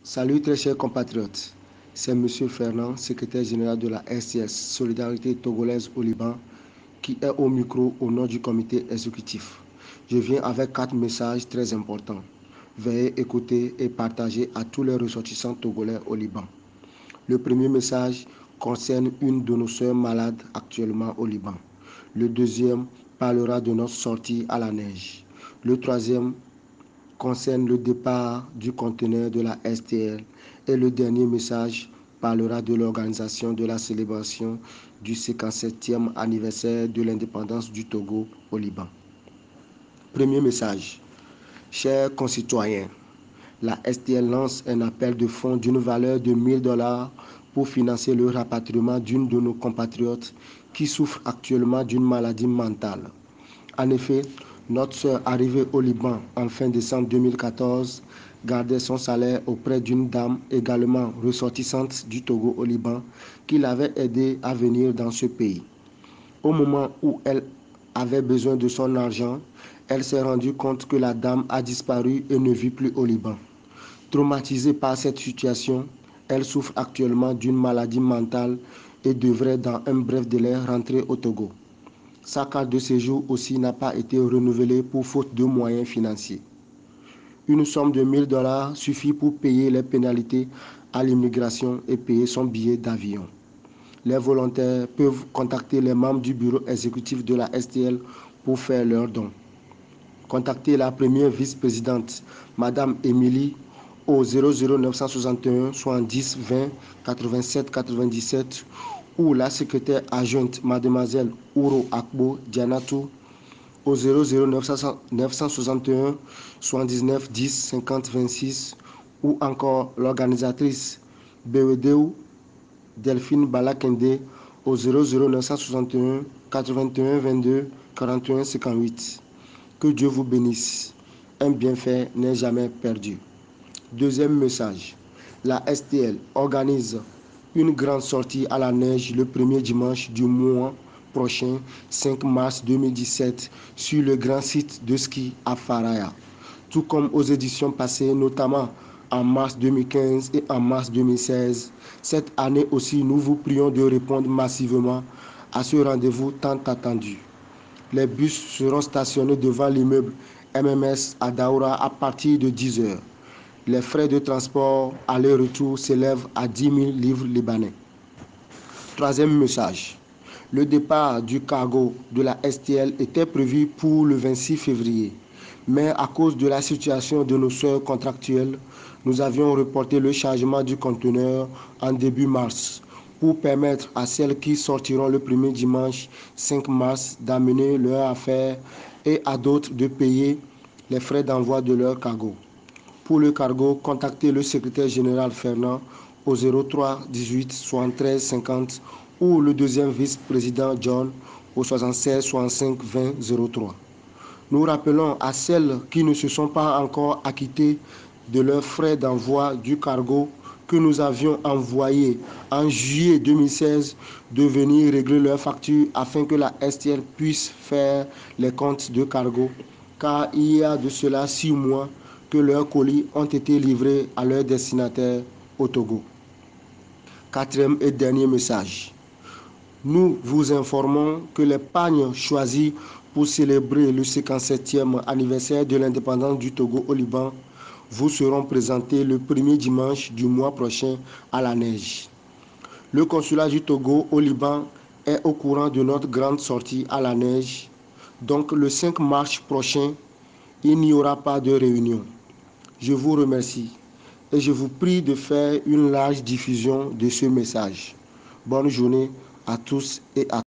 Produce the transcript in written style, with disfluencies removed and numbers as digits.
Salut très chers compatriotes, c'est M. Fernand, secrétaire général de la STS, Solidarité Togolaise au Liban, qui est au micro au nom du comité exécutif. Je viens avec 4 messages très importants. Veuillez écouter et partager à tous les ressortissants togolais au Liban. Le premier message concerne une de nos sœurs malades actuellement au Liban. Le deuxième parlera de notre sortie à la neige. Le troisième concerne le départ du conteneur de la STL et le dernier message parlera de l'organisation de la célébration du 57e anniversaire de l'indépendance du Togo au Liban. Premier message. Chers concitoyens, la STL lance un appel de fonds d'une valeur de 1 000 $ pour financer le rapatriement d'une de nos compatriotes qui souffre actuellement d'une maladie mentale. En effet, notre sœur arrivée au Liban en fin décembre 2014 gardait son salaire auprès d'une dame également ressortissante du Togo au Liban qui l'avait aidée à venir dans ce pays. Au moment où elle avait besoin de son argent, elle s'est rendue compte que la dame a disparu et ne vit plus au Liban. Traumatisée par cette situation, elle souffre actuellement d'une maladie mentale et devrait dans un bref délai rentrer au Togo. Sa carte de séjour aussi n'a pas été renouvelée pour faute de moyens financiers. Une somme de 1 000 $ suffit pour payer les pénalités à l'immigration et payer son billet d'avion. Les volontaires peuvent contacter les membres du bureau exécutif de la STL pour faire leurs dons. Contactez la première vice-présidente, Madame Émilie, au 00961 70 20 87 97 ou la secrétaire adjointe Mademoiselle Ouro Akbo Dianatou au 00961 79 10 50 26 ou encore l'organisatrice Bewedeu Delphine Balakende au 00961 81 22 41 58. Que Dieu vous bénisse. Un bienfait n'est jamais perdu. Deuxième message. La STL organise une grande sortie à la neige le premier dimanche du mois prochain, 5 mars 2017, sur le grand site de ski à Faraya. Tout comme aux éditions passées, notamment en mars 2015 et en mars 2016, cette année aussi, nous vous prions de répondre massivement à ce rendez-vous tant attendu. Les bus seront stationnés devant l'immeuble MMS à Daoura à partir de 10 h. Les frais de transport aller-retour s'élèvent à 10 000 livres libanais. Troisième message. Le départ du cargo de la STL était prévu pour le 26 février. Mais à cause de la situation de nos sœurs contractuelles, nous avions reporté le chargement du conteneur en début mars pour permettre à celles qui sortiront le premier dimanche 5 mars d'amener leurs affaires et à d'autres de payer les frais d'envoi de leur cargo. Pour le cargo, contactez le secrétaire général Fernand au 03 18 73 50 ou le deuxième vice-président John au 76 65 20 03. Nous rappelons à celles qui ne se sont pas encore acquittées de leurs frais d'envoi du cargo que nous avions envoyé en juillet 2016 de venir régler leurs factures afin que la STL puisse faire les comptes de cargo, car il y a de cela 6 mois que leurs colis ont été livrés à leurs destinataires au Togo. Quatrième et dernier message. Nous vous informons que les pagnes choisis pour célébrer le 57e anniversaire de l'indépendance du Togo au Liban vous seront présentés le premier dimanche du mois prochain à la neige. Le consulat du Togo au Liban est au courant de notre grande sortie à la neige. Donc le 5 mars prochain, il n'y aura pas de réunion. Je vous remercie et je vous prie de faire une large diffusion de ce message. Bonne journée à tous et à